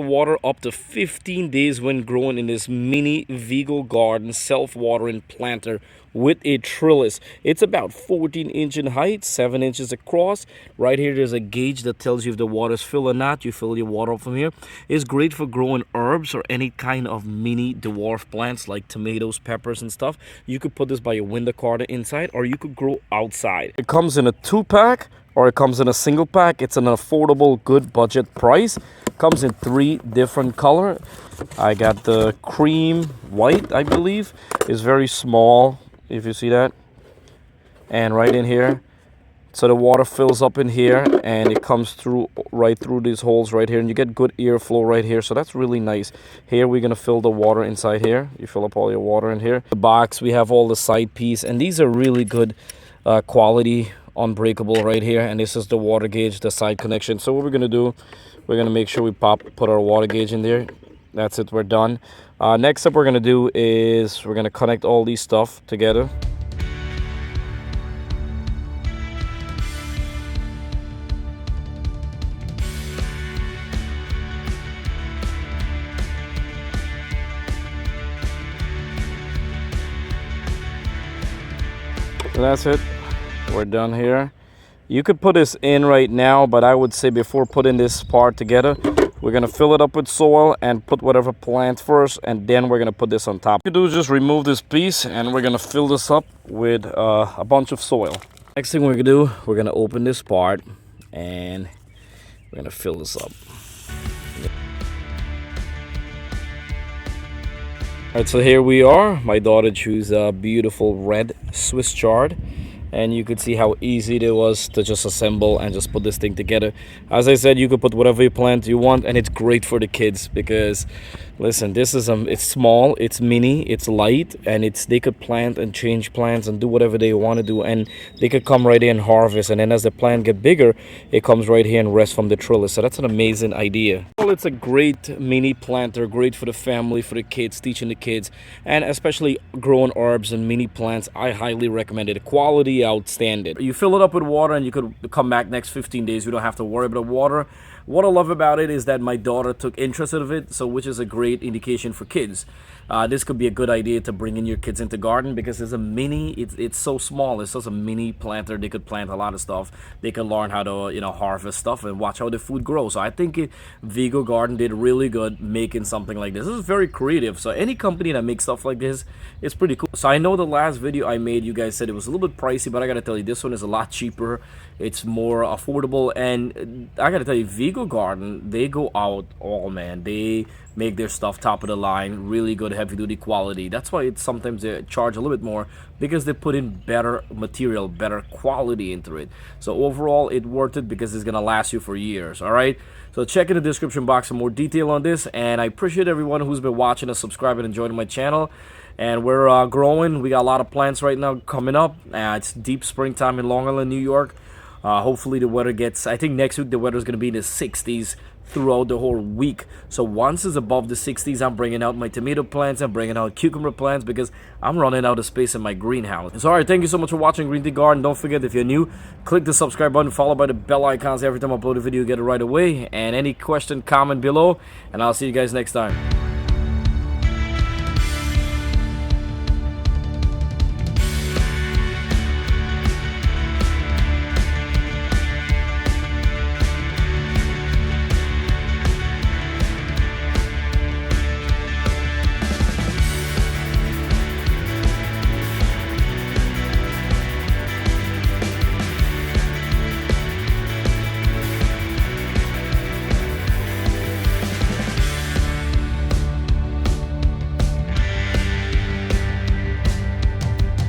water up to 15 days when growing in this mini Vego garden self-watering planter with a trellis. It's about 14 inches in height, 7 inches across. Right here there's a gauge that tells you if the water's full or not. You fill your water up from here. It's great for growing herbs or any kind of mini dwarf plants like tomatoes, peppers and stuff. You could put this by your window carder inside, or you could grow outside. It comes in a 2-pack or it comes in a single pack. It's an affordable, good budget price. Comes in 3 different color. I got the cream white, I believe. It's very small, if you see that. And right in here, so the water fills up in here and it comes through right through these holes right here, and you get good airflow right here, so that's really nice. Here we're gonna fill the water inside here. You fill up all your water in here. The box, we have all the side piece, and these are really good quality, unbreakable right here. And this is the water gauge, the side connection. So what we're gonna do, we're gonna make sure we put our water gauge in there. That's it, we're done. Next step we're gonna do is we're gonna connect all these stuff together. So that's it, we're done here. You could put this in right now, but I would say before putting this part together, we're gonna fill it up with soil and put whatever plant first, and then we're gonna put this on top. What you do is just remove this piece and we're gonna fill this up with a bunch of soil. Next thing we're gonna do, we're gonna open this part and we're gonna fill this up. Alright, so here we are. My daughter chose a beautiful red Swiss chard, and you could see how easy it was to just assemble and just put this thing together. As I said, you could put whatever plant you want, and it's great for the kids because, listen, this is it's small, it's mini, it's light, and they could plant and change plants and do whatever they want to do, and they could come right in and harvest, and then as the plant get bigger, it comes right here and rests from the trellis. So that's an amazing idea. Well, it's a great mini planter, great for the family, for the kids, teaching the kids, and especially growing herbs and mini plants. I highly recommend it. Quality outstanding. You fill it up with water and you could come back next 15 days. You don't have to worry about water. What I love about it is that my daughter took interest in it, so which is a great indication for kids. This could be a good idea to bring in your kids into garden because it's a mini, it's so small. It's just a mini planter. They could plant a lot of stuff. They could learn how to, you know, harvest stuff and watch how the food grows. So I think Vego Garden did really good making something like this. This is very creative. So any company that makes stuff like this, it's pretty cool. So I know the last video I made, you guys said it was a little bit pricey, but I gotta tell you, this one is a lot cheaper. It's more affordable, and I gotta tell you, Vego Garden, they go out all, man. They make their stuff top of the line, really good heavy duty quality. That's why it's sometimes they charge a little bit more, because they put in better material, better quality into it. So overall, it's worth it because it's gonna last you for years. All right, so check in the description box for more detail on this, and I appreciate everyone who's been watching and subscribing and joining my channel. And we're growing. We got a lot of plants right now coming up. It's deep springtime in Long Island, New York. Hopefully the weather gets, I think next week the weather is going to be in the 60s throughout the whole week. So once it's above the 60s, I'm bringing out my tomato plants, I'm bringing out cucumber plants, because I'm running out of space in my greenhouse. So alright, thank you so much for watching GreenTGarden. Don't forget, if you're new, click the subscribe button, followed by the bell icons. Every time I upload a video, you get it right away. And any question, comment below, and I'll see you guys next time.